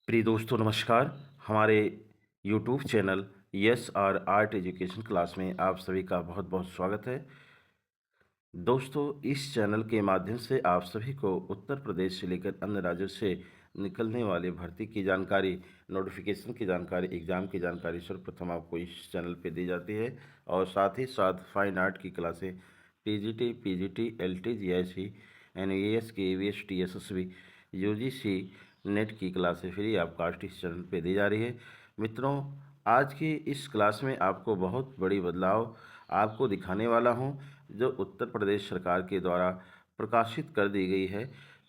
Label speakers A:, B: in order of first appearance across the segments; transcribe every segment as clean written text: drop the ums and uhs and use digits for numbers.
A: प्रिय दोस्तों नमस्कार। हमारे YouTube channel S R art education class में आप सभी का बहुत बहुत स्वागत है। दोस्तों, इस चैनल के माध्यम से आप सभी को उत्तर प्रदेश से लेकर अन्य राज्यों से निकलने वाले भर्ती की जानकारी, नोटिफिकेशन की जानकारी, एग्ज़ाम की जानकारी सर्वप्रथम आपको इस चैनल पे दी जाती है। और साथ ही साथ फाइन आर्ट की क्लासें TGT, PGT, LT, GIC, NVS, KVS, TSSB, UGC, NET की क्लासें फ्री ऑफ कास्ट इस चैनल पे दी जा रही है। मित्रों, आज की इस क्लास में आपको बहुत बड़ी बदलाव आपको दिखाने वाला हूं, जो उत्तर प्रदेश सरकार के द्वारा प्रकाशित कर दी गई है।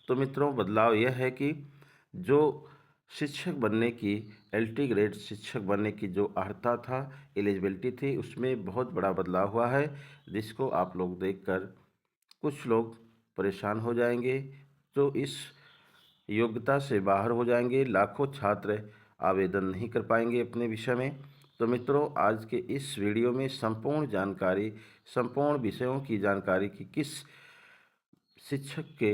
A: तो मित्रों, बदलाव यह है कि जो शिक्षक बनने की एलटी ग्रेड शिक्षक बनने की जो अर्हता था, एलिजिबिलिटी थी, उसमें बहुत बड़ा बदलाव हुआ है, जिसको आप लोग देखकर कुछ लोग परेशान हो जाएंगे, तो इस योग्यता से बाहर हो जाएंगे। लाखों छात्र आवेदन नहीं कर पाएंगे अपने विषय में। तो मित्रों, आज के इस वीडियो में संपूर्ण जानकारी, संपूर्ण विषयों की जानकारी कि किस शिक्षक के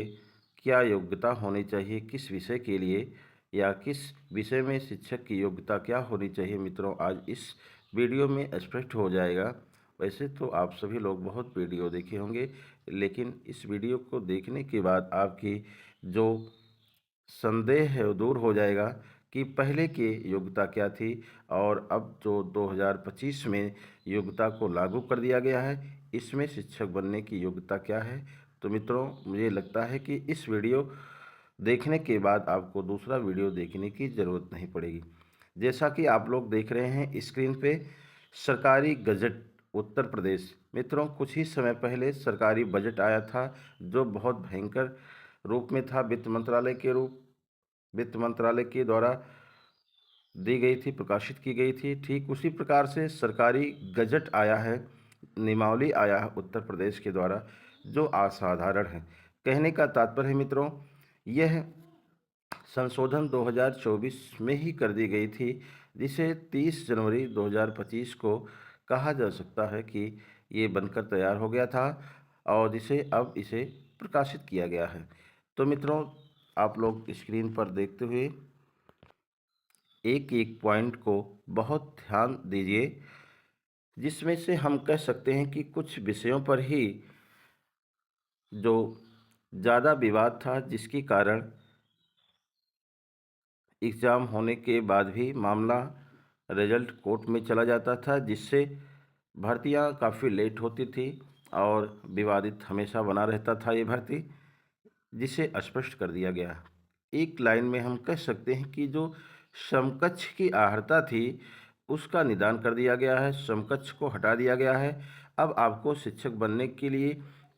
A: क्या योग्यता होनी चाहिए, किस विषय के लिए, या किस विषय में शिक्षक की योग्यता क्या होनी चाहिए, मित्रों आज इस वीडियो में स्पष्ट हो जाएगा। वैसे तो आप सभी लोग बहुत वीडियो देखे होंगे, लेकिन इस वीडियो को देखने के बाद आपकी जो संदेह है वो दूर हो जाएगा कि पहले की योग्यता क्या थी और अब जो 2025 में योग्यता को लागू कर दिया गया है, इसमें शिक्षक बनने की योग्यता क्या है। तो मित्रों, मुझे लगता है कि इस वीडियो देखने के बाद आपको दूसरा वीडियो देखने की ज़रूरत नहीं पड़ेगी। जैसा कि आप लोग देख रहे हैं स्क्रीन पे, सरकारी गजट उत्तर प्रदेश। मित्रों, कुछ ही समय पहले सरकारी बजट आया था, जो बहुत भयंकर रूप में था। वित्त मंत्रालय के द्वारा दी गई थी, प्रकाशित की गई थी। ठीक उसी प्रकार से सरकारी गजट आया है, नियमावली आया है उत्तर प्रदेश के द्वारा, जो असाधारण है। कहने का तात्पर्य है मित्रों, यह संशोधन 2024 में ही कर दी गई थी, जिसे 30 जनवरी 2025 को कहा जा सकता है कि ये बनकर तैयार हो गया था, और जिसे अब इसे प्रकाशित किया गया है। तो मित्रों, आप लोग स्क्रीन पर देखते हुए एक एक पॉइंट को बहुत ध्यान दीजिए, जिसमें से हम कह सकते हैं कि कुछ विषयों पर ही जो ज़्यादा विवाद था, जिसके कारण एग्ज़ाम होने के बाद भी मामला रिजल्ट कोर्ट में चला जाता था, जिससे भर्तियां काफ़ी लेट होती थी और विवादित हमेशा बना रहता था ये भर्ती, जिसे स्पष्ट कर दिया गया। एक लाइन में हम कह सकते हैं कि जो समकक्ष की अर्हता थी, उसका निदान कर दिया गया है, समकक्ष को हटा दिया गया है। अब आपको शिक्षक बनने के लिए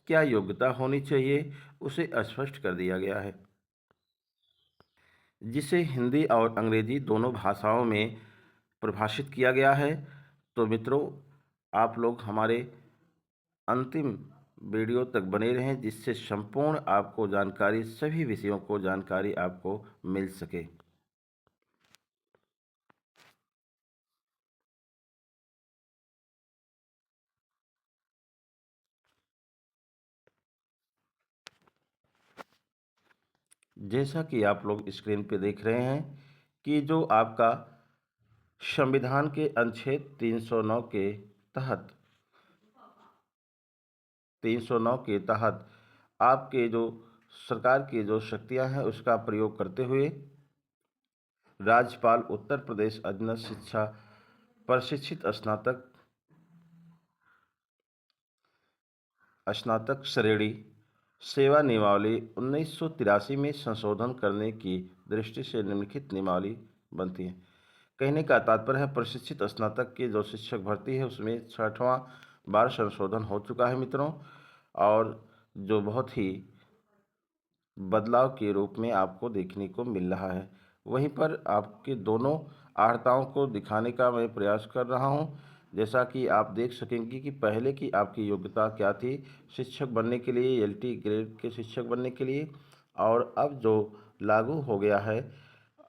A: क्या योग्यता होनी चाहिए, उसे स्पष्ट कर दिया गया है, जिसे हिंदी और अंग्रेजी दोनों भाषाओं में परिभाषित किया गया है। तो मित्रों, आप लोग हमारे अंतिम वीडियो तक बने रहें, जिससे संपूर्ण आपको जानकारी, सभी विषयों को जानकारी आपको मिल सके। जैसा कि आप लोग स्क्रीन पे देख रहे हैं कि जो आपका संविधान के अनुच्छेद 309 के तहत आपके जो सरकार की जो शक्तियां हैं, उसका प्रयोग करते हुए राज्यपाल उत्तर प्रदेश अधीनस्थ शिक्षा प्रशिक्षित स्नातक स्नातक श्रेणी सेवा नियमावली 1983 में संशोधन करने की दृष्टि से निम्नलिखित नियमावली बनती है। कहने का तात्पर्य है, प्रशिक्षित स्नातक की जो शिक्षक भर्ती है, उसमें 60वां बार संशोधन हो चुका है मित्रों, और जो बहुत ही बदलाव के रूप में आपको देखने को मिल रहा है। वहीं पर आपके दोनों अर्हताओं को दिखाने का मैं प्रयास कर रहा हूं, जैसा कि आप देख सकेंगे कि पहले की आपकी योग्यता क्या थी शिक्षक बनने के लिए, एलटी ग्रेड के शिक्षक बनने के लिए, और अब जो लागू हो गया है,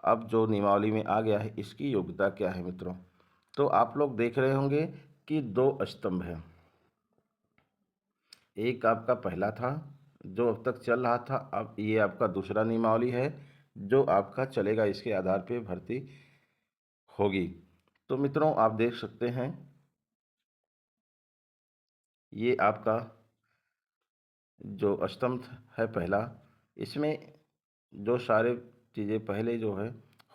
A: अब जो नियमावली में आ गया है, इसकी योग्यता क्या है मित्रों। तो आप लोग देख रहे होंगे कि दो स्तंभ हैं। एक आपका पहला था जो अब तक चल रहा था, अब ये आपका दूसरा नियमावली है, जो आपका चलेगा इसके आधार पे भर्ती होगी। तो मित्रों आप देख सकते हैं ये आपका जो स्तंभ है पहला, इसमें जो सारे चीज़ें पहले जो है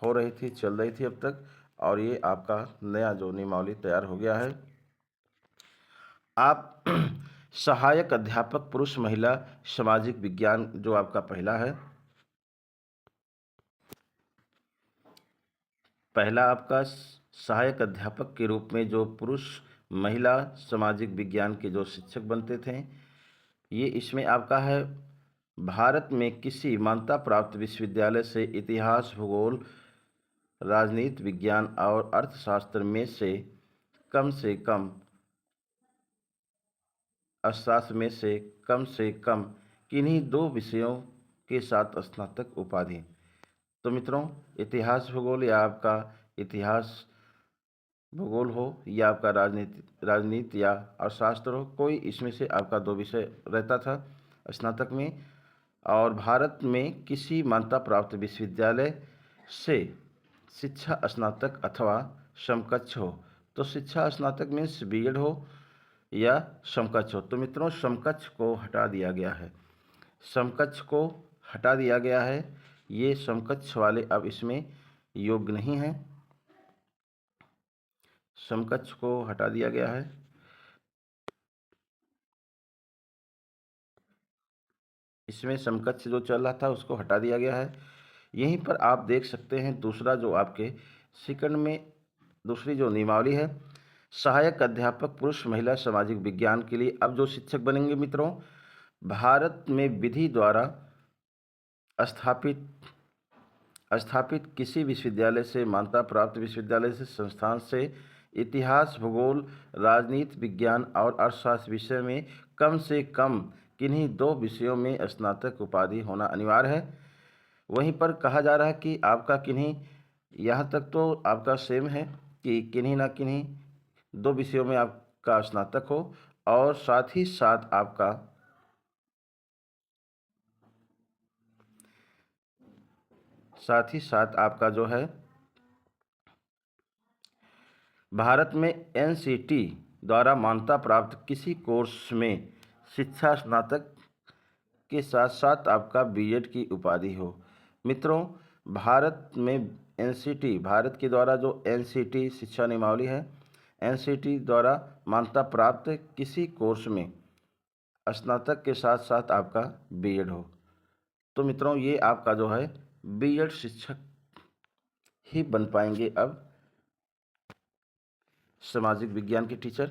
A: हो रही थी, चल रही थी अब तक, और ये आपका नया जो नियमावली तैयार हो गया है। आप सहायक अध्यापक पुरुष महिला सामाजिक विज्ञान जो आपका पहला है, पहला आपका सहायक अध्यापक के रूप में जो पुरुष महिला सामाजिक विज्ञान के जो शिक्षक बनते थे, ये इसमें आपका है भारत में किसी मान्यता प्राप्त विश्वविद्यालय से इतिहास, भूगोल, राजनीति विज्ञान और अर्थशास्त्र में से कम अर्थशास्त्र में से कम किन्हीं दो विषयों के साथ स्नातक उपाधि। तो मित्रों इतिहास भूगोल या आपका इतिहास भूगोल हो या आपका राजनीति या अर्थशास्त्र हो, कोई इसमें से आपका दो विषय रहता था स्नातक में, और भारत में किसी मान्यता प्राप्त विश्वविद्यालय से शिक्षा स्नातक अथवा समकक्ष हो। तो शिक्षा स्नातक मीन्स बीएड हो या समकक्ष हो। तो मित्रों समकक्ष को हटा दिया गया है, समकक्ष को हटा दिया गया है, ये समकक्ष वाले अब इसमें योग्य नहीं हैं, समकक्ष को हटा दिया गया है। इसमें समकक्ष जो चल रहा था उसको हटा दिया गया है। यहीं पर आप देख सकते हैं दूसरा जो आपके सेकंड में दूसरी जो नियमावली है, सहायक अध्यापक पुरुष महिला सामाजिक विज्ञान के लिए अब जो शिक्षक बनेंगे मित्रों, भारत में विधि द्वारा स्थापित किसी विश्वविद्यालय से मान्यता प्राप्त विश्वविद्यालय से संस्थान से इतिहास, भूगोल, राजनीति विज्ञान और अर्थशास्त्र विषय में कम से कम किन्हीं दो विषयों में स्नातक उपाधि होना अनिवार्य है। वहीं पर कहा जा रहा है कि आपका किन्हीं, यहाँ तक तो आपका सेम है कि किन्हीं ना किन्हीं दो विषयों में आपका स्नातक हो, और साथ ही साथ आपका जो है भारत में एनसीटी द्वारा मान्यता प्राप्त किसी कोर्स में शिक्षा स्नातक के साथ साथ आपका बीएड की उपाधि हो। मित्रों भारत में एनसीटी, भारत के द्वारा जो एनसीटी शिक्षा नियमावली है, एनसीटी द्वारा मान्यता प्राप्त किसी कोर्स में स्नातक के साथ साथ आपका बीएड हो। तो मित्रों ये आपका जो है बीएड शिक्षक ही बन पाएंगे अब सामाजिक विज्ञान के टीचर।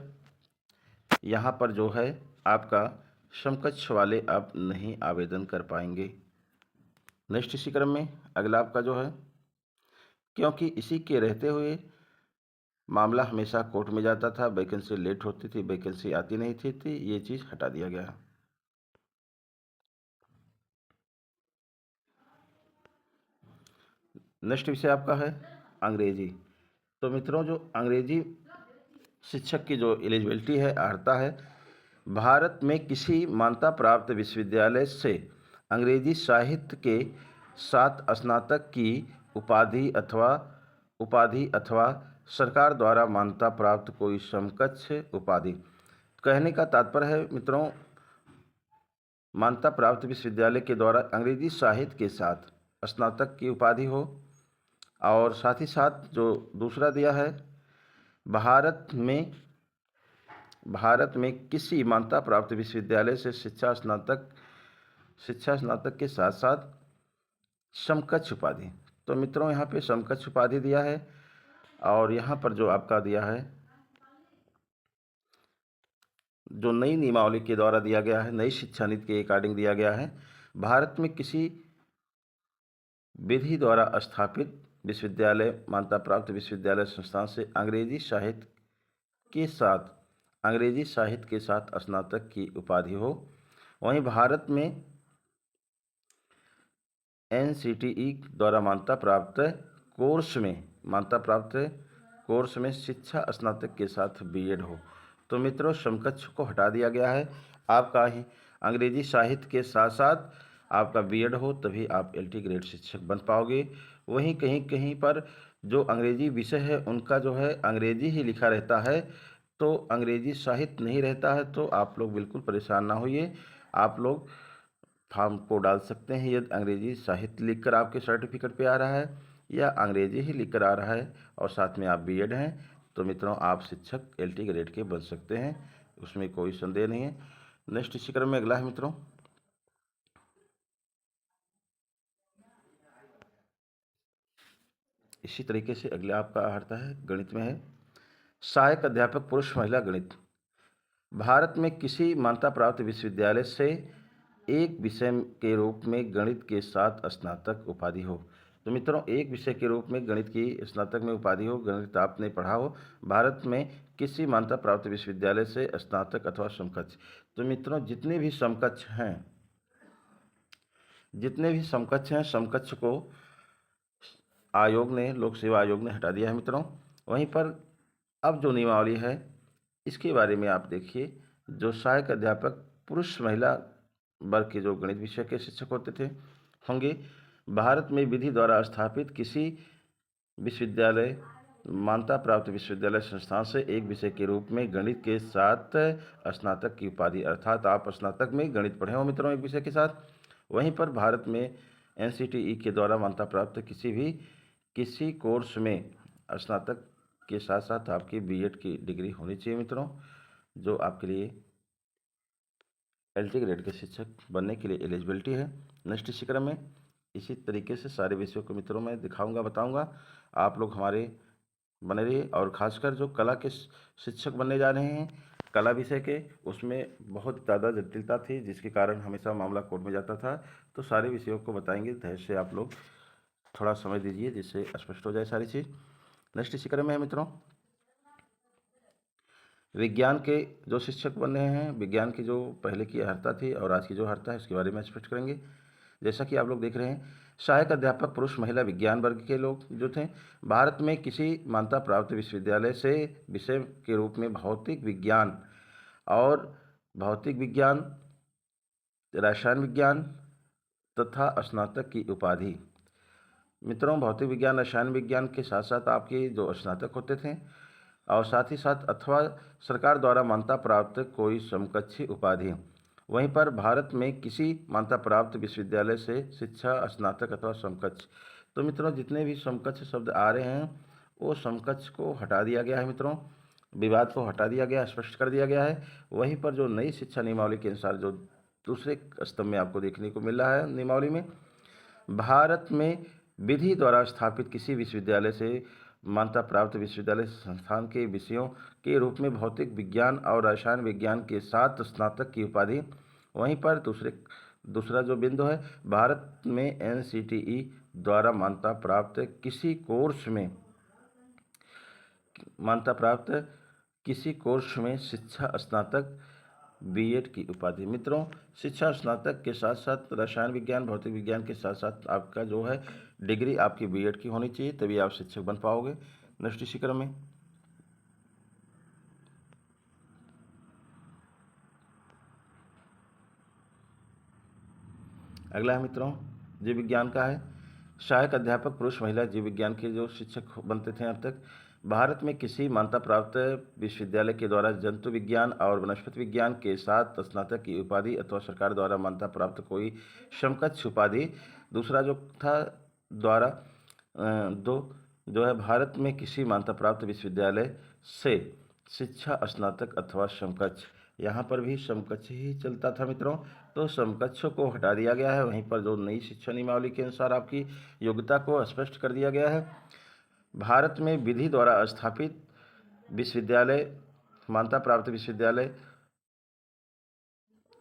A: यहाँ पर जो है आपका समकक्ष वाले अब नहीं आवेदन कर पाएंगे। नेक्स्ट इसी क्रम में अगला आपका जो है, क्योंकि इसी के रहते हुए मामला हमेशा कोर्ट में जाता था, वैकेंसी लेट होती थी, वैकेंसी आती नहीं थी, ये चीज़ हटा दिया गया। नेक्स्ट विषय आपका है अंग्रेजी। तो मित्रों जो अंग्रेजी शिक्षक की जो एलिजिबिलिटी है, अर्हता है, भारत में किसी मान्यता प्राप्त विश्वविद्यालय से अंग्रेजी साहित्य के साथ स्नातक की उपाधि अथवा सरकार द्वारा मान्यता प्राप्त कोई समकक्ष उपाधि। कहने का तात्पर्य है मित्रों, मान्यता प्राप्त विश्वविद्यालय के द्वारा अंग्रेजी साहित्य के साथ स्नातक की उपाधि हो, और साथ ही साथ जो दूसरा दिया है, भारत में किसी मान्यता प्राप्त विश्वविद्यालय से शिक्षा स्नातक के साथ साथ समकक्ष उपाधि। तो मित्रों यहाँ पे समकक्ष उपाधि दिया है, और यहाँ पर जो आपका दिया है जो नई नियमावली के द्वारा दिया गया है, नई शिक्षा नीति के अकॉर्डिंग दिया गया है, भारत में किसी विधि द्वारा स्थापित विश्वविद्यालय, मान्यता प्राप्त विश्वविद्यालय संस्थान से अंग्रेजी साहित्य के साथ स्नातक की उपाधि हो। वहीं भारत में एनसीटीई द्वारा मान्यता प्राप्त कोर्स में शिक्षा स्नातक के साथ बीएड हो। तो मित्रों समकक्ष को हटा दिया गया है, आपका ही अंग्रेजी साहित्य के साथ साथ आपका बीएड हो तभी आप एलटी ग्रेड शिक्षक बन पाओगे। वहीं कहीं कहीं पर जो अंग्रेजी विषय है उनका जो है अंग्रेजी ही लिखा रहता है, तो अंग्रेजी साहित्य नहीं रहता है, तो आप लोग बिल्कुल परेशान ना होइए। आप लोग फॉर्म को डाल सकते हैं यदि अंग्रेजी साहित्य लिखकर आपके सर्टिफिकेट पे आ रहा है या अंग्रेजी ही लिखकर आ रहा है और साथ में आप बीएड हैं, तो मित्रों आप शिक्षक एलटी ग्रेड के बन सकते हैं, उसमें कोई संदेह नहीं है। नेक्स्ट इसी क्रम में अगला है मित्रों, इसी तरीके से अगला आपका आता है गणित में है सहायक अध्यापक पुरुष महिला गणित। भारत में किसी मान्यता प्राप्त विश्वविद्यालय से एक विषय के रूप में गणित के साथ स्नातक उपाधि हो। तो मित्रों एक विषय के रूप में गणित की स्नातक में उपाधि हो, गणित आपने पढ़ा हो, भारत में किसी मान्यता प्राप्त विश्वविद्यालय से स्नातक अथवा समकक्ष। तो मित्रों जितने भी समकक्ष हैं समकक्ष को आयोग ने, लोक सेवा आयोग ने हटा दिया है मित्रों। वहीं पर अब जो नियमावली है इसके बारे में आप देखिए, जो सहायक अध्यापक पुरुष महिला वर्ग के जो गणित विषय के शिक्षक होंगे, भारत में विधि द्वारा स्थापित किसी विश्वविद्यालय, मान्यता प्राप्त विश्वविद्यालय संस्थान से एक विषय के रूप में गणित के साथ स्नातक की उपाधि, अर्थात आप स्नातक में गणित पढ़े हो मित्रों एक विषय के साथ। वहीं पर भारत में एनसीटीई के द्वारा मान्यता प्राप्त किसी कोर्स में स्नातक के साथ साथ आपकी बीएड की डिग्री होनी चाहिए मित्रों, जो आपके लिए एलटी ग्रेड के शिक्षक बनने के लिए एलिजिबिलिटी है। नेक्स्ट इसी क्रम में इसी तरीके से सारे विषयों को मित्रों मैं दिखाऊंगा, बताऊंगा। आप लोग हमारे बने रहिए। और खासकर जो कला के शिक्षक बनने जा रहे हैं, कला विषय के, उसमें बहुत ज़्यादा जटिलता थी जिसके कारण हमेशा मामला कोर्ट में जाता था, तो सारे विषयों को बताएंगे। धैर्य से आप लोग थोड़ा समय दीजिए जिससे स्पष्ट हो जाए सारी चीज़। नेक्स्ट इसी क्रम में है मित्रों विज्ञान के जो शिक्षक बन रहे हैं, विज्ञान की जो पहले की अर्हता थी और आज की जो अर्हता है इसके बारे में स्पष्ट करेंगे। जैसा कि आप लोग देख रहे हैं, सहायक अध्यापक पुरुष महिला विज्ञान वर्ग के लोग जो थे, भारत में किसी मान्यता प्राप्त विश्वविद्यालय से विषय के रूप में भौतिक विज्ञान, रसायन विज्ञान तथा स्नातक की उपाधि। मित्रों भौतिक विज्ञान, रसायन विज्ञान के साथ साथ आपके जो स्नातक होते थे और साथ ही साथ अथवा सरकार द्वारा मान्यता प्राप्त कोई समकक्षी उपाधि। वहीं पर भारत में किसी मान्यता प्राप्त विश्वविद्यालय से शिक्षा स्नातक अथवा समकक्ष। तो मित्रों जितने भी समकक्ष शब्द आ रहे हैं वो समकक्ष को हटा दिया गया है मित्रों, विवाद को हटा दिया गया, स्पष्ट कर दिया गया है। वहीं पर जो नई शिक्षा नियमावली के अनुसार जो दूसरे स्तंभ में आपको देखने को मिल रहा है नियमावली में, भारत में विधि द्वारा स्थापित किसी विश्वविद्यालय से मान्यता प्राप्त विश्वविद्यालय संस्थान के विषयों के रूप में भौतिक विज्ञान और रसायन विज्ञान के साथ स्नातक की उपाधि। वहीं पर दूसरा जो बिंदु है, भारत में एनसीटीई द्वारा मान्यता प्राप्त किसी कोर्स में शिक्षा स्नातक बीएड की उपाधि। मित्रों शिक्षा स्नातक के साथ साथ रसायन विज्ञान, भौतिक विज्ञान के साथ साथ आपका जो है डिग्री आपकी बीएड की होनी चाहिए, तभी आप शिक्षक बन पाओगे। नेक्स्ट इसी क्रम में अगला है मित्रों जीव विज्ञान का है। सहायक अध्यापक पुरुष महिला जीव विज्ञान के जो शिक्षक बनते थे अब तक, भारत में किसी मान्यता प्राप्त विश्वविद्यालय के द्वारा जंतु विज्ञान और वनस्पति विज्ञान के साथ स्नातक की उपाधि अथवा सरकार द्वारा मान्यता प्राप्त कोई समकक्ष उपाधि। दूसरा जो था द्वारा दो जो है, भारत में किसी मान्यता प्राप्त विश्वविद्यालय से शिक्षा स्नातक अथवा समकक्ष। यहाँ पर भी समकक्ष ही चलता था मित्रों, तो समकक्षों को हटा दिया गया है। वहीं पर जो नई शिक्षा नियमावली के अनुसार आपकी योग्यता को स्पष्ट कर दिया गया है। भारत में विधि द्वारा स्थापित विश्वविद्यालय, मान्यता प्राप्त विश्वविद्यालय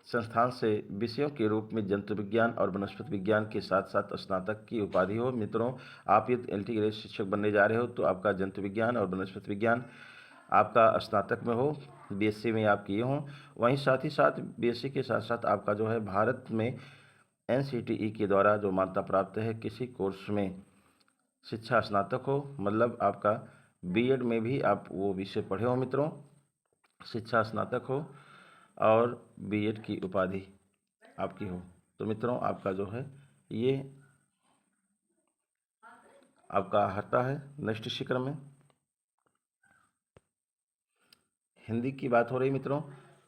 A: संस्थान से विषयों के रूप में जंतु विज्ञान और वनस्पति विज्ञान के साथ साथ स्नातक की उपाधि हो। मित्रों आप यदि एलटी ग्रेड शिक्षक बनने जा रहे हो तो आपका जंतु विज्ञान और वनस्पति विज्ञान आपका स्नातक में हो, बीएससी में आप किए हों। वहीं साथ ही साथ बीएससी के साथ साथ आपका जो है भारत में एनसीटीई के द्वारा जो मान्यता प्राप्त है किसी कोर्स में शिक्षा स्नातक हो, मतलब आपका बीएड में भी आप वो विषय पढ़े हो मित्रों, शिक्षा स्नातक हो और बीएड की उपाधि आपकी हो। तो मित्रों आपका जो है ये आपका आता है। नेक्स्ट इसी क्रम में हिंदी की बात हो रही मित्रों,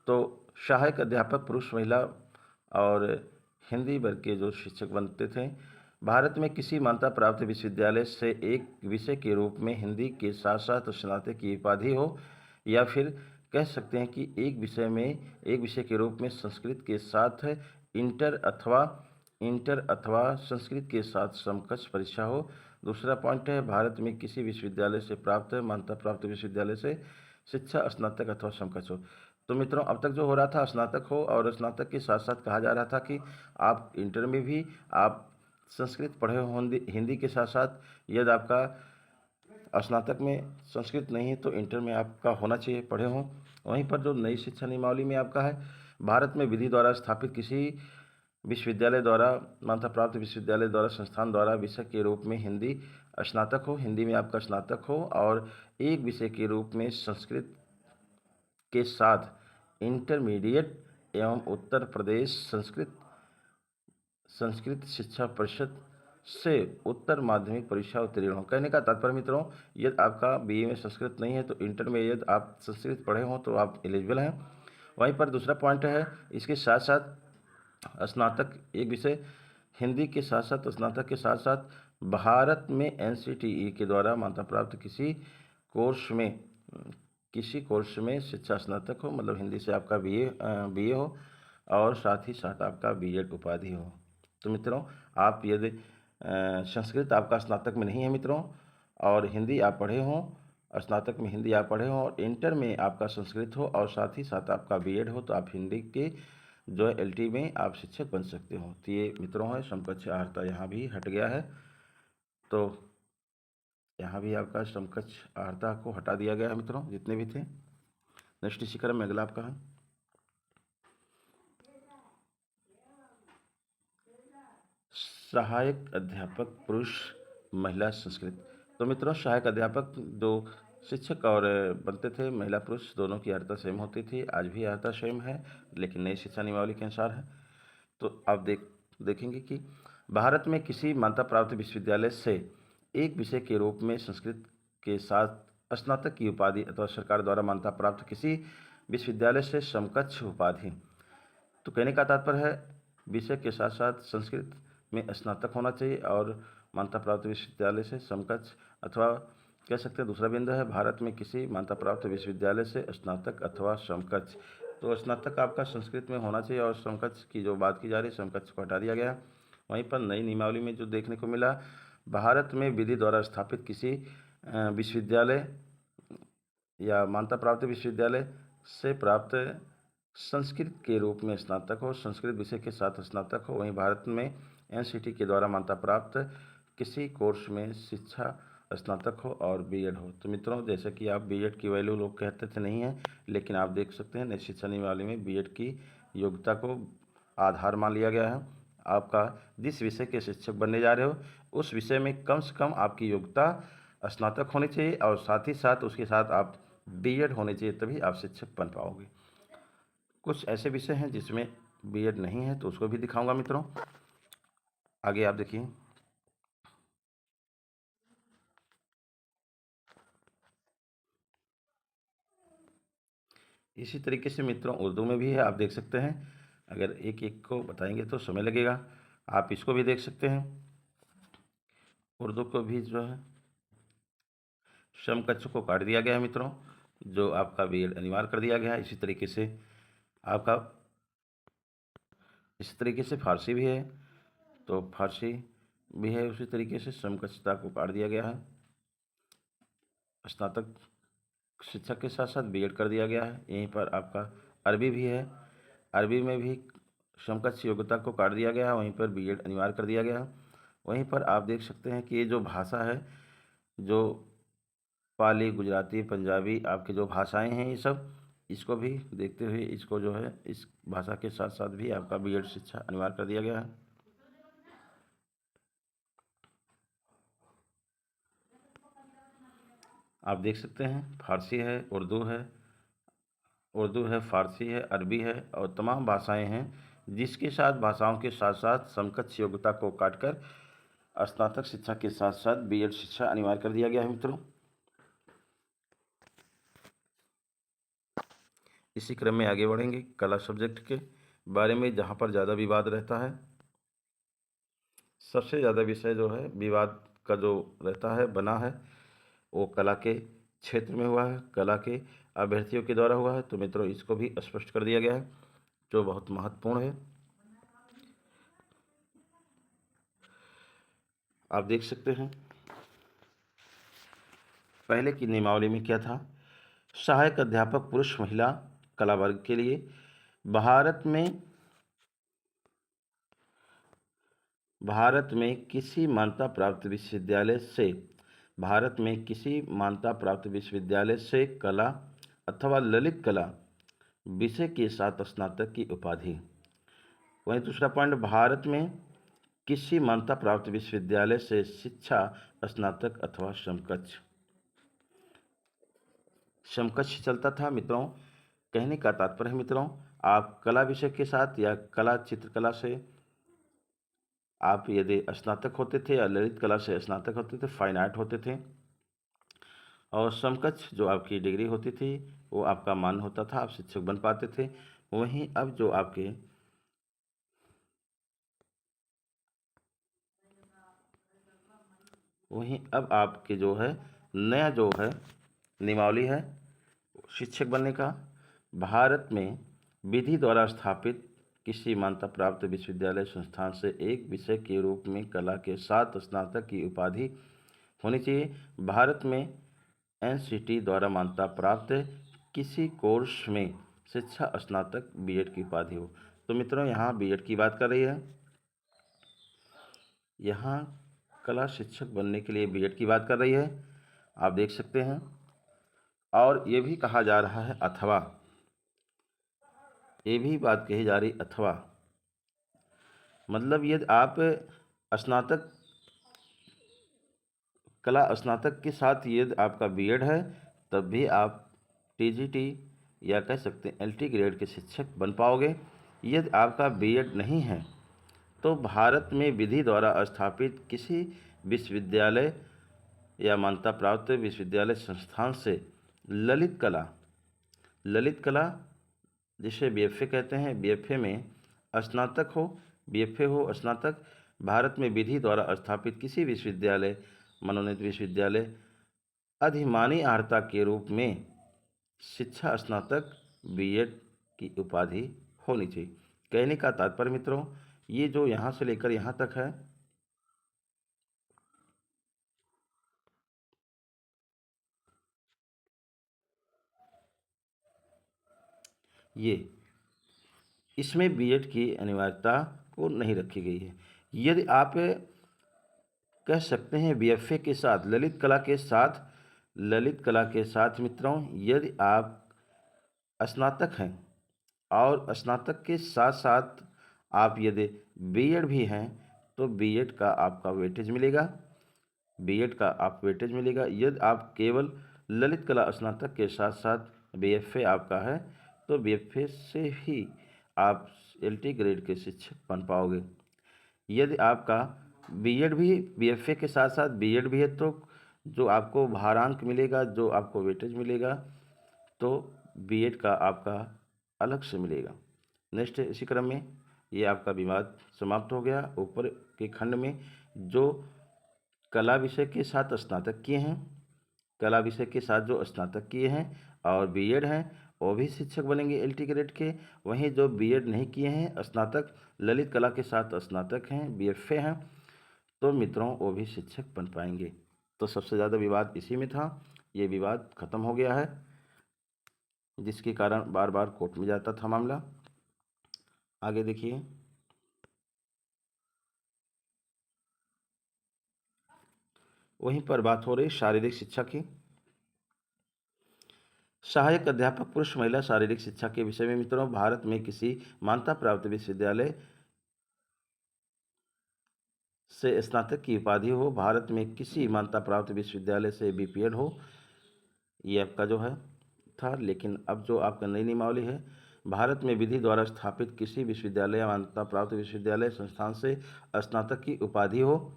A: तो सहायक अध्यापक पुरुष महिला और हिंदी वर्ग के जो शिक्षक बनते थे, भारत में किसी मान्यता प्राप्त विश्वविद्यालय से एक विषय के रूप में हिंदी के साथ साथ स्नातक की उपाधि हो, या फिर कह सकते हैं कि एक विषय के रूप में संस्कृत के साथ इंटर अथवा संस्कृत के साथ समकक्ष परीक्षा हो। दूसरा पॉइंट है, भारत में किसी विश्वविद्यालय से प्राप्त मान्यता प्राप्त विश्वविद्यालय से शिक्षा स्नातक अथवा समकक्ष हो। तो मित्रों अब तक जो हो रहा था स्नातक हो, और स्नातक के साथ साथ कहा जा रहा था कि आप इंटर में भी आप संस्कृत पढ़े हो हिंदी के साथ साथ। यदि आपका स्नातक में संस्कृत नहीं है तो इंटर में आपका होना चाहिए, पढ़े हों। वहीं पर जो नई शिक्षा नियमावली में आपका है, भारत में विधि द्वारा स्थापित किसी विश्वविद्यालय द्वारा मान्यता प्राप्त विश्वविद्यालय द्वारा संस्थान द्वारा विषय के रूप में हिंदी स्नातक हो, हिंदी में आपका स्नातक हो, और एक विषय के रूप में संस्कृत के साथ इंटरमीडिएट एवं उत्तर प्रदेश संस्कृत शिक्षा परिषद से उत्तर माध्यमिक परीक्षा उत्तीर्ण हो। कहने का तात्पर्य मित्रों, यदि आपका बीए में संस्कृत नहीं है तो इंटर में यदि आप संस्कृत पढ़े हों तो आप एलिजिबल हैं। वहीं पर दूसरा पॉइंट है, इसके साथ साथ स्नातक एक विषय हिंदी के साथ साथ स्नातक के साथ साथ भारत में एनसीटीई के द्वारा मान्यता प्राप्त किसी कोर्स में शिक्षा स्नातक हो, मतलब हिंदी से आपका बीए हो, और साथ ही साथ आपका बीएड उपाधि हो। तो मित्रों आप यदि संस्कृत आपका स्नातक में नहीं है मित्रों, और हिंदी आप पढ़े हों, स्नातक में हिंदी आप पढ़े हों, और इंटर में आपका संस्कृत हो, और साथ ही साथ आपका बीएड हो, तो आप हिंदी के जो है एलटी में आप शिक्षक बन सकते हो। तो ये मित्रों है समकक्ष आहारता यहाँ भी हट गया है। तो यहाँ भी आपका समकक्ष आहारता को हटा दिया गया है मित्रों, जितने भी थे। नेक्स्ट इसी क्रम में अगला आपका है सहायक अध्यापक पुरुष महिला संस्कृत। तो मित्रों सहायक अध्यापक जो शिक्षक और बनते थे, महिला पुरुष दोनों की अर्हता सेम होती थी, आज भी अर्हता सेम है, लेकिन नई शिक्षा नियमावली के अनुसार है। तो आप देखेंगे कि भारत में किसी मान्यता प्राप्त विश्वविद्यालय से एक विषय के रूप में संस्कृत के साथ स्नातक की उपाधि अथवा सरकार द्वारा मान्यता प्राप्त किसी विश्वविद्यालय से समकक्ष उपाधि। तो कहने का तात्पर्य है विषय के साथ साथ संस्कृत में स्नातक होना चाहिए और मान्यता प्राप्त विश्वविद्यालय से समकक्ष, अथवा कह सकते हैं दूसरा बिंदु है भारत में किसी मान्यता प्राप्त विश्वविद्यालय से स्नातक अथवा समकक्ष। तो स्नातक आपका संस्कृत में होना चाहिए, और समकक्ष की जो बात की जा रही है समकक्ष को हटा दिया गया। वहीं पर नई नियमावली में जो देखने को मिला, भारत में विधि द्वारा स्थापित किसी विश्वविद्यालय या मान्यता प्राप्त विश्वविद्यालय से प्राप्त संस्कृत के रूप में स्नातक हो, संस्कृत विषय के साथ स्नातक हो। वहीं भारत में एनसीटी के द्वारा मान्यता प्राप्त किसी कोर्स में शिक्षा स्नातक हो और बीएड हो। तो मित्रों जैसे कि आप बीएड की वैल्यू लोग कहते थे नहीं है, लेकिन आप देख सकते हैं नई शिक्षा नियमावली में बीएड की योग्यता को आधार मान लिया गया है। आपका जिस विषय के शिक्षक बनने जा रहे हो उस विषय में कम से कम आपकी योग्यता स्नातक होनी चाहिए, और साथ ही साथ उसके साथ आप बीएड होने चाहिए, तभी आप शिक्षक बन पाओगे। कुछ ऐसे विषय हैं जिसमें बीएड नहीं है तो उसको भी दिखाऊंगा मित्रों। आगे आप देखिए, इसी तरीके से मित्रों उर्दू में भी है, आप देख सकते हैं। अगर एक एक को बताएंगे तो समय लगेगा, आप इसको भी देख सकते हैं। उर्दू को भी जो है समकक्ष को काट दिया गया है मित्रों, जो आपका बीएड अनिवार्य कर दिया गया है। इसी तरीके से फारसी भी है, तो फारसी भी है उसी तरीके से समकक्षता को काट दिया गया है। स्नातक शिक्षक के साथ साथ बीएड कर दिया गया है। यहीं पर आपका अरबी भी है, अरबी में भी समकक्ष योग्यता को काट दिया गया है, वहीं पर बीएड अनिवार्य कर दिया गया है। वहीं पर आप देख सकते हैं कि ये जो भाषा है, जो पाली, गुजराती, पंजाबी आपकी जो भाषाएं हैं, ये सब इसको भी देखते हुए इसको जो है इस भाषा के साथ साथ भी आपका बीएड शिक्षा अनिवार्य कर दिया गया है। आप देख सकते हैं फारसी है, उर्दू है, फारसी है, अरबी है, और तमाम भाषाएं हैं जिसके साथ भाषाओं के साथ साथ समकक्ष योग्यता को काटकर स्नातक शिक्षा के साथ साथ बीएड शिक्षा अनिवार्य कर दिया गया है मित्रों। इसी क्रम में आगे बढ़ेंगे कला सब्जेक्ट के बारे में, जहाँ पर ज़्यादा विवाद रहता है। सबसे ज़्यादा विषय जो है विवाद का जो रहता है बना है वो कला के क्षेत्र में हुआ है, कला के अभ्यर्थियों के द्वारा हुआ है। तो मित्रों इसको भी स्पष्ट कर दिया गया है, जो बहुत महत्वपूर्ण है। आप देख सकते हैं पहले की नियमावली में क्या था। सहायक अध्यापक पुरुष महिला कला वर्ग के लिए भारत में किसी मान्यता प्राप्त विश्वविद्यालय से कला अथवा ललित कला विषय के साथ स्नातक की उपाधि। वहीं दूसरा पॉइंट, भारत में किसी मान्यता प्राप्त विश्वविद्यालय से शिक्षा स्नातक अथवा समकक्ष चलता था मित्रों। कहने का तात्पर्य है मित्रों, आप कला विषय के साथ या कला चित्रकला से आप यदि स्नातक होते थे या ललित कला से स्नातक होते थे, फाइन आर्ट होते थे, और समकक्ष जो आपकी डिग्री होती थी वो आपका मान होता था, आप शिक्षक बन पाते थे। वहीं अब आपके जो है नया जो है नियमावली है शिक्षक बनने का। भारत में विधि द्वारा स्थापित किसी मान्यता प्राप्त विश्वविद्यालय संस्थान से एक विषय के रूप में कला के साथ स्नातक की उपाधि होनी चाहिए। भारत में एनसीटी द्वारा मान्यता प्राप्त किसी कोर्स में शिक्षा स्नातक बीएड की उपाधि हो। तो मित्रों यहाँ बीएड की बात कर रही है, यहाँ कला शिक्षक बनने के लिए बीएड की बात कर रही है, आप देख सकते हैं। और ये भी कहा जा रहा है अथवा, ये भी बात कही जा रही अथवा मतलब यदि आप स्नातक कला स्नातक के साथ यदि आपका बीएड है तब भी आप टीजीटी या कह सकते हैं एलटी ग्रेड के शिक्षक बन पाओगे। यदि आपका बीएड नहीं है तो भारत में विधि द्वारा स्थापित किसी विश्वविद्यालय या मान्यता प्राप्त विश्वविद्यालय संस्थान से ललित कला जिसे बीएफए कहते हैं, बीएफए में स्नातक हो, बीएफए हो स्नातक, भारत में विधि द्वारा स्थापित किसी विश्वविद्यालय मनोनीत विश्वविद्यालय अधिमानी अर्हता के रूप में शिक्षा स्नातक बीएड की उपाधि होनी चाहिए। कहने का तात्पर्य मित्रों, ये जो यहाँ से लेकर यहाँ तक है, ये इसमें बीएड की अनिवार्यता को नहीं रखी गई है। यदि आप कह सकते हैं बीएफए के साथ ललित कला के साथ मित्रों, यदि आप स्नातक हैं और स्नातक के साथ साथ आप यदि बीएड भी हैं तो बीएड का आपका वेटेज मिलेगा, यदि आप केवल ललित कला स्नातक के साथ साथ बीएफए आपका है तो बीएफए से ही आप एलटी ग्रेड के शिक्षक बन पाओगे। यदि आपका बीएड भी बीएफए के साथ साथ बीएड भी है तो जो आपको भारांक मिलेगा, जो आपको वेटेज मिलेगा, तो बीएड का आपका अलग से मिलेगा। नेक्स्ट इसी क्रम में ये आपका विवाद समाप्त हो गया। ऊपर के खंड में जो कला विषय के साथ स्नातक किए हैं और बीएड हैं वो भी शिक्षक बनेंगे एलटी ग्रेड के। वहीं जो बीएड नहीं किए हैं स्नातक ललित कला के साथ स्नातक हैं, बीएफए हैं, तो मित्रों वो भी शिक्षक बन पाएंगे। तो सबसे ज़्यादा विवाद इसी में था। ये विवाद खत्म हो गया है, जिसके कारण बार बार कोर्ट में जाता था मामला। आगे देखिए, वहीं पर बात हो रही शारीरिक शिक्षा की। सहायक अध्यापक पुरुष महिला शारीरिक शिक्षा के विषय में मित्रों, भारत में किसी मान्यता प्राप्त विश्वविद्यालय से स्नातक की उपाधि हो, भारत में किसी मान्यता प्राप्त विश्वविद्यालय से बीपीएड हो, ये आपका जो है था। लेकिन अब जो आपका नई नियमावली है, भारत में विधि द्वारा स्थापित किसी विश्वविद्यालय या मान्यता प्राप्त विश्वविद्यालय संस्थान से स्नातक की उपाधि हो।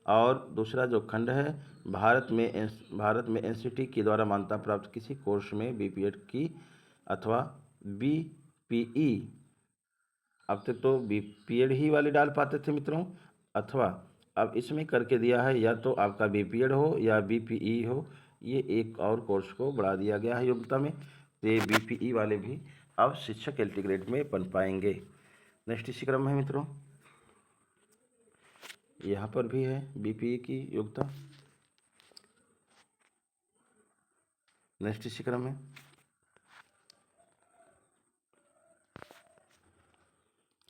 A: और दूसरा जो खंड है, भारत में एनसीटी के द्वारा मान्यता प्राप्त किसी कोर्स में बीपीएड की अथवा बीपीई, अब तक तो बीपीएड ही वाले डाल पाते थे मित्रों, अथवा अब इसमें करके दिया है या तो आपका बीपीएड हो या बीपीई हो, ये एक और कोर्स को बढ़ा दिया गया है योग्यता में, तो ये बीपीई वाले भी अब शिक्षक एलटी ग्रेड में बन पाएंगे। नेक्स्ट इसी क्रम में है मित्रों, यहाँ पर भी है बीपीई की योग्यता। नेक्स्ट इसी क्रम में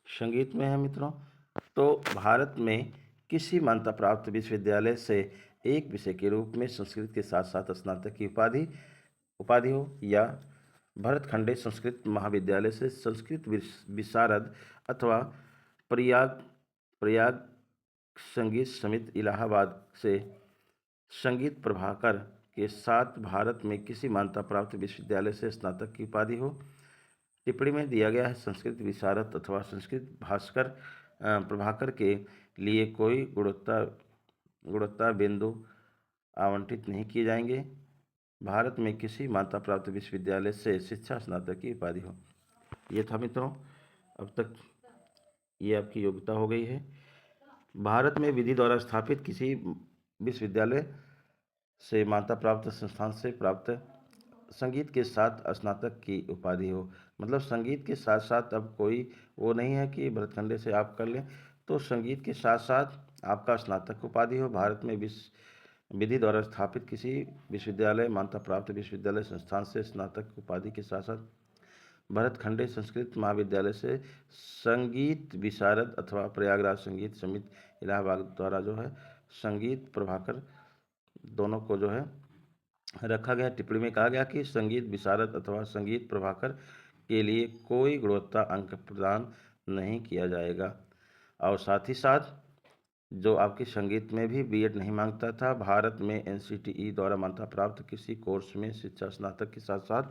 A: संगीत में है मित्रों, तो भारत में किसी मान्यता प्राप्त विश्वविद्यालय से एक विषय के रूप में संस्कृत के साथ साथ स्नातक की उपाधि हो, या भरतखंडे संस्कृत महाविद्यालय से संस्कृत विशारद अथवा प्रयाग संगीत समिति इलाहाबाद से संगीत प्रभाकर के साथ भारत में किसी मान्यता प्राप्त विश्वविद्यालय से स्नातक की उपाधि हो। टिप्पणी में दिया गया है संस्कृत विशारद अथवा संस्कृत भास्कर प्रभाकर के लिए कोई गुणवत्ता बिंदु आवंटित नहीं किए जाएंगे। भारत में किसी मान्यता प्राप्त विश्वविद्यालय से शिक्षा स्नातक की उपाधि हो। ये था मित्रों, अब तक ये आपकी योग्यता हो गई है। भारत में विधि द्वारा स्थापित किसी विश्वविद्यालय से मान्यता प्राप्त संस्थान से प्राप्त संगीत के साथ स्नातक की उपाधि हो। मतलब संगीत के साथ साथ अब कोई वो नहीं है कि भरतखंडे से आप कर लें, तो संगीत के साथ साथ आपका स्नातक उपाधि हो। भारत में विधि द्वारा स्थापित किसी विश्वविद्यालय मान्यता प्राप्त विश्वविद्यालय संस्थान से स्नातक उपाधि के साथ साथ भरतखंडे संस्कृत महाविद्यालय से संगीत विशारद अथवा प्रयागराज संगीत समिति इलाहाबाद द्वारा जो है संगीत प्रभाकर दोनों को जो है रखा गया। टिप्पणी में कहा गया कि संगीत विशारद अथवा संगीत प्रभाकर के लिए कोई गुणवत्ता अंक प्रदान नहीं किया जाएगा। और साथ ही साथ जो आपके संगीत में भी बीएड नहीं मांगता था, भारत में एनसीटीई द्वारा मान्यता प्राप्त किसी कोर्स में शिक्षा स्नातक के साथ साथ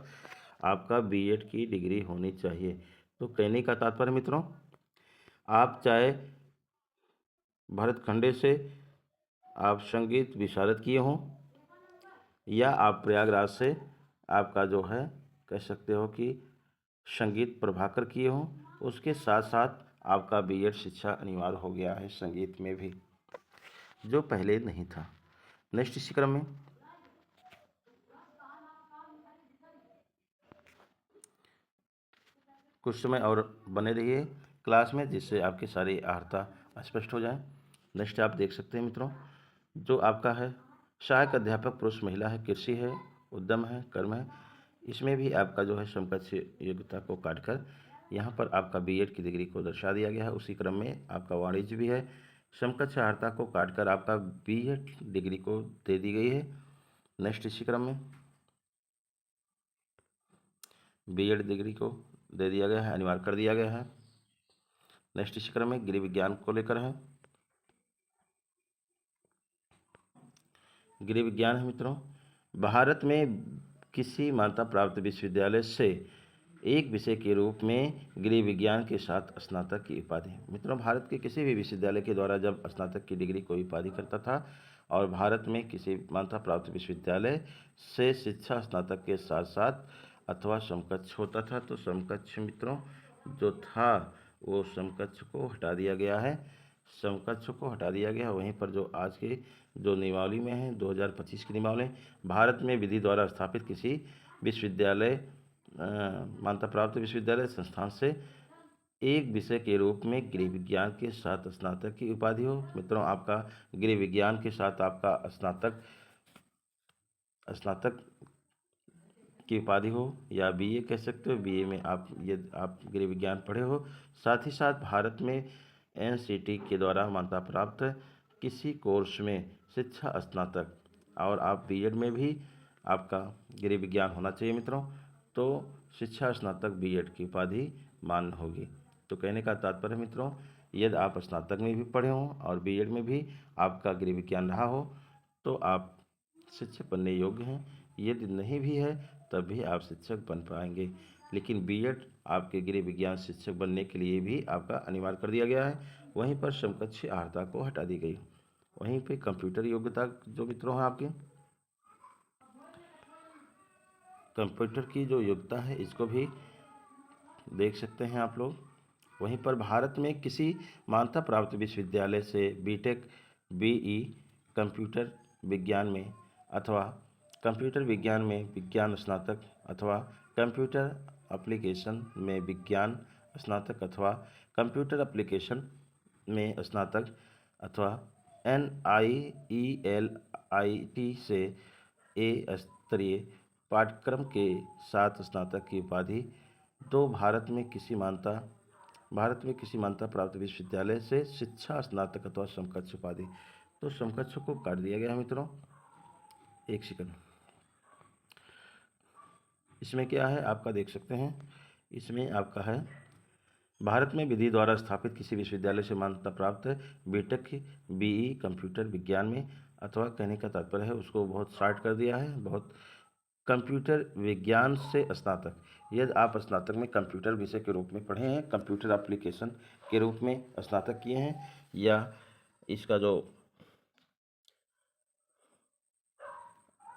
A: आपका बीएड की डिग्री होनी चाहिए। तो कहने का तात्पर्य मित्रों, आप चाहे भरतखंडे से आप संगीत विशारद किए हों या आप प्रयागराज से आपका जो है कह सकते हो कि संगीत प्रभाकर किए हों, उसके साथ साथ आपका बीएड शिक्षा अनिवार्य हो गया है संगीत में भी, जो पहले नहीं था। नेक्स्ट इसी क्रम में कुछ समय और बने रहिए क्लास में, जिससे आपकी सारी आहर्ता स्पष्ट हो जाए। नेक्स्ट आप देख सकते हैं मित्रों, जो आपका है सहायक अध्यापक पुरुष महिला है, कृषि है, उद्यम है, कर्म है, इसमें भी आपका जो है समकक्ष योग्यता को काटकर यहाँ पर आपका बीएड की डिग्री को दर्शा दिया गया है। उसी क्रम में आपका वाणिज्य भी है, समकक्ष अर्हता को काटकर आपका बीएड डिग्री को दे दी गई है। नेक्स्ट इसी क्रम में बीएड डिग्री को दे दिया गया है, अनिवार्य कर दिया गया है। नेक्स्ट इसी क्रम में गृह विज्ञान को लेकर है, गृह विज्ञान है मित्रों, भारत में किसी मान्यता प्राप्त विश्वविद्यालय से एक विषय के रूप में गृह विज्ञान के साथ स्नातक की उपाधि। मित्रों, भारत के किसी भी विश्वविद्यालय के द्वारा जब स्नातक की डिग्री कोई उपाधि करता था और भारत में किसी मान्यता प्राप्त विश्वविद्यालय से शिक्षा स्नातक के साथ साथ अथवा समकक्ष होता था, तो समकक्ष मित्रों जो था वो समकक्ष को हटा दिया गया है, समकक्ष को हटा दिया गया। वहीं पर जो आज के जो नियमावली में है 2025 की नियमावली, भारत में विधि द्वारा स्थापित किसी विश्वविद्यालय मान्यता प्राप्त विश्वविद्यालय संस्थान से एक विषय के रूप में गृह विज्ञान के साथ स्नातक की उपाधि हो। मित्रों, आपका गृह विज्ञान के साथ आपका स्नातक की उपाधि हो या बीए कह सकते हो, बीए में आप गृह विज्ञान पढ़े हो, साथ ही साथ भारत में एनसीटी के द्वारा मान्यता प्राप्त किसी कोर्स में शिक्षा स्नातक और आप बीएड में भी आपका गृह विज्ञान होना चाहिए मित्रों, तो शिक्षा स्नातक बीएड की उपाधि मान्य होगी। तो कहने का तात्पर्य मित्रों, यदि आप स्नातक में भी पढ़े हों और बीएड में भी आपका गृह विज्ञान रहा हो तो आप शिक्षक बनने योग्य हैं। यदि नहीं भी है तब भी आप शिक्षक बन पाएंगे। लेकिन बीएड आपके गृह विज्ञान शिक्षक बनने के लिए भी आपका अनिवार्य कर दिया गया है। वहीं पर समकक्ष अर्हता को हटा दी गई। वहीं पे कंप्यूटर योग्यता जो मित्रों है आपके कंप्यूटर की जो योग्यता है इसको भी देख सकते हैं आप लोग। वहीं पर भारत में किसी मान्यता प्राप्त विश्वविद्यालय से बीटेक बीई कंप्यूटर विज्ञान में अथवा कंप्यूटर विज्ञान में विज्ञान स्नातक अथवा कंप्यूटर एप्लीकेशन में विज्ञान स्नातक अथवा कंप्यूटर एप्लीकेशन में स्नातक अथवा NIELIT से ए स्तरीय पाठ्यक्रम के साथ स्नातक की उपाधि। दो भारत में किसी मान्यता प्राप्त विश्वविद्यालय से शिक्षा स्नातक अथवा समकक्ष उपाधि। तो समकक्ष को काट दिया गया है मित्रों। एक सेकंड, इसमें क्या है आपका देख सकते हैं। इसमें आपका है भारत में विधि द्वारा स्थापित किसी विश्वविद्यालय से मान्यता प्राप्त बीटेक बीई कंप्यूटर विज्ञान में अथवा कहने का तात्पर्य है उसको बहुत शॉर्ट कर दिया है, बहुत कंप्यूटर विज्ञान से स्नातक। यदि आप स्नातक में कंप्यूटर विषय के रूप में पढ़े हैं, कंप्यूटर एप्लीकेशन के रूप में स्नातक किए हैं, या इसका जो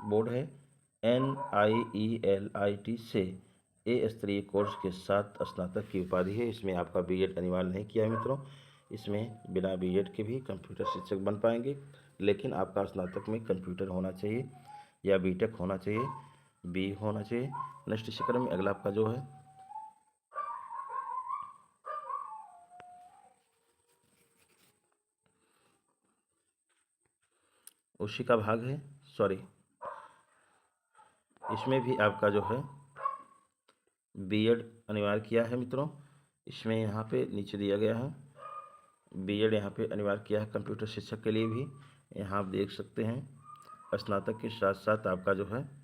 A: बोर्ड है NIELIT से ए स्तरीय कोर्स के साथ स्नातक की उपाधि है, इसमें आपका बीएड अनिवार्य नहीं किया है मित्रों। इसमें बिना बीएड के भी कंप्यूटर शिक्षक बन पाएंगे, लेकिन आपका स्नातक में कंप्यूटर होना चाहिए या बीटेक होना चाहिए, बी होना चाहिए। नेक्स्ट इसी क्रम में अगला आपका जो है उसी का भाग है, सॉरी, इसमें भी आपका जो है बीएड अनिवार्य किया है मित्रों। इसमें यहाँ पे नीचे दिया गया है बीएड यहाँ पे अनिवार्य किया है कंप्यूटर शिक्षक के लिए भी। यहाँ आप देख सकते हैं स्नातक के साथ साथ आपका जो है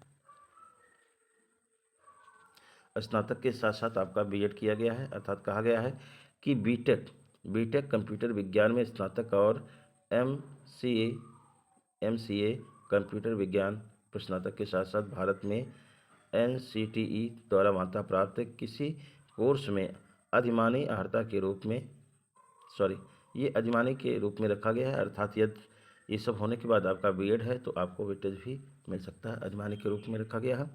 A: स्नातक के साथ साथ आपका बीएड किया गया है, अर्थात कहा गया है कि बीटेक कंप्यूटर विज्ञान में स्नातक और एमसीए कंप्यूटर विज्ञान प्रस्नातक के साथ साथ भारत में NCTE द्वारा मान्यता प्राप्त किसी कोर्स में अधिमानी अर्हता के रूप में, ये अधिमानी के रूप में रखा गया है। अर्थात यदि ये सब होने के बाद आपका बीएड है तो आपको वेटेज भी मिल सकता है। अधिमानी के रूप में रखा गया है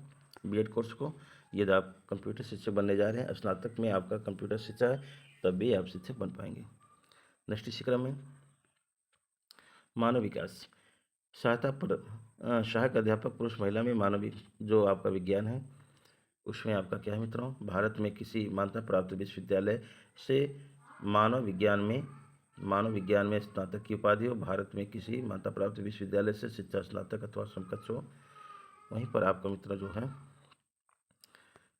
A: बीएड कोर्स को। यदि आप कंप्यूटर शिक्षक बनने जा रहे हैं, स्नातक में आपका कंप्यूटर शिक्षा है, तब भी आप शिक्षक बन पाएंगे। नेक्स्ट इसी क्रम में मानव विकास सहायक अध्यापक पुरुष महिला में मानवीय जो आपका विज्ञान है उसमें आपका क्या है मित्रों, भारत में किसी मान्यता प्राप्त विश्वविद्यालय से मानव विज्ञान में स्नातक की उपाधि हो, भारत में किसी मान्यता प्राप्त विश्वविद्यालय से शिक्षा स्नातक अथवा समकक्ष हो। वहीं पर आपका मित्र जो है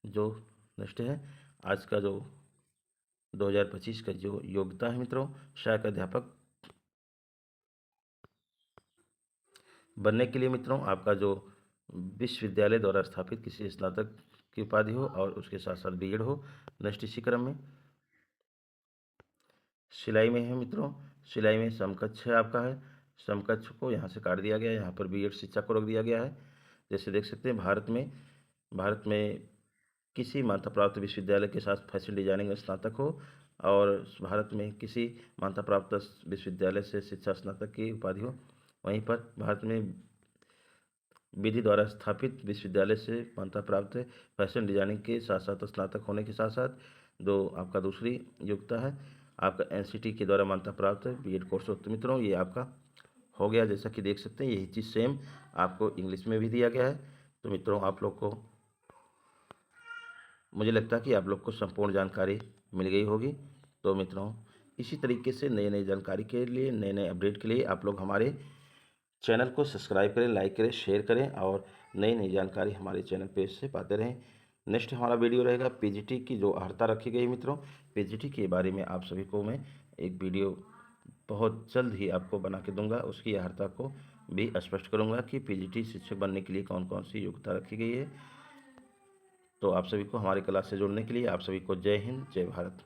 A: जो नेक्स्ट है आज का जो 2025 का जो योग्यता है मित्रों, सहायक अध्यापक बनने के लिए मित्रों आपका जो विश्वविद्यालय द्वारा स्थापित किसी स्नातक की उपाधि हो और उसके साथ साथ बीएड हो। नेक्स्ट इसी क्रम में सिलाई में है मित्रों, सिलाई में समकक्ष है आपका है, समकक्ष को यहाँ से काट दिया गया है, यहाँ पर बीएड शिक्षा को रख दिया गया है। जैसे देख सकते हैं भारत में किसी मान्यता प्राप्त विश्वविद्यालय के साथ फैशन डिजाइनिंग में स्नातक हो और भारत में किसी मान्यता प्राप्त विश्वविद्यालय से शिक्षा स्नातक की उपाधि हो। वहीं पर भारत में विधि द्वारा स्थापित विश्वविद्यालय से मान्यता प्राप्त फैशन डिजाइनिंग के साथ साथ स्नातक होने के साथ साथ जो आपका दूसरी योग्यता है आपका NCT के द्वारा मान्यता प्राप्त बीएड कोर्स हो। तो मित्रों ये आपका हो गया। जैसा कि देख सकते हैं यही चीज़ सेम आपको इंग्लिश में भी दिया गया है। तो मित्रों आप लोग को मुझे लगता है कि आप लोग को संपूर्ण जानकारी मिल गई होगी। तो मित्रों इसी तरीके से नई नई जानकारी के लिए, नए नए अपडेट के लिए आप लोग हमारे चैनल को सब्सक्राइब करें, लाइक करें, शेयर करें और नई नई जानकारी हमारे चैनल पे से पाते रहें। नेक्स्ट हमारा वीडियो रहेगा पीजीटी की जो अर्हता रखी गई मित्रों, पीजीटी के बारे में आप सभी को मैं एक वीडियो बहुत जल्द ही आपको बना के दूंगा। उसकी अर्हता को भी स्पष्ट करूंगा कि पीजीटी शिक्षक बनने के लिए कौन कौन सी योग्यता रखी गई है। तो आप सभी को हमारी क्लास से जुड़ने के लिए आप सभी को जय हिंद, जय भारत।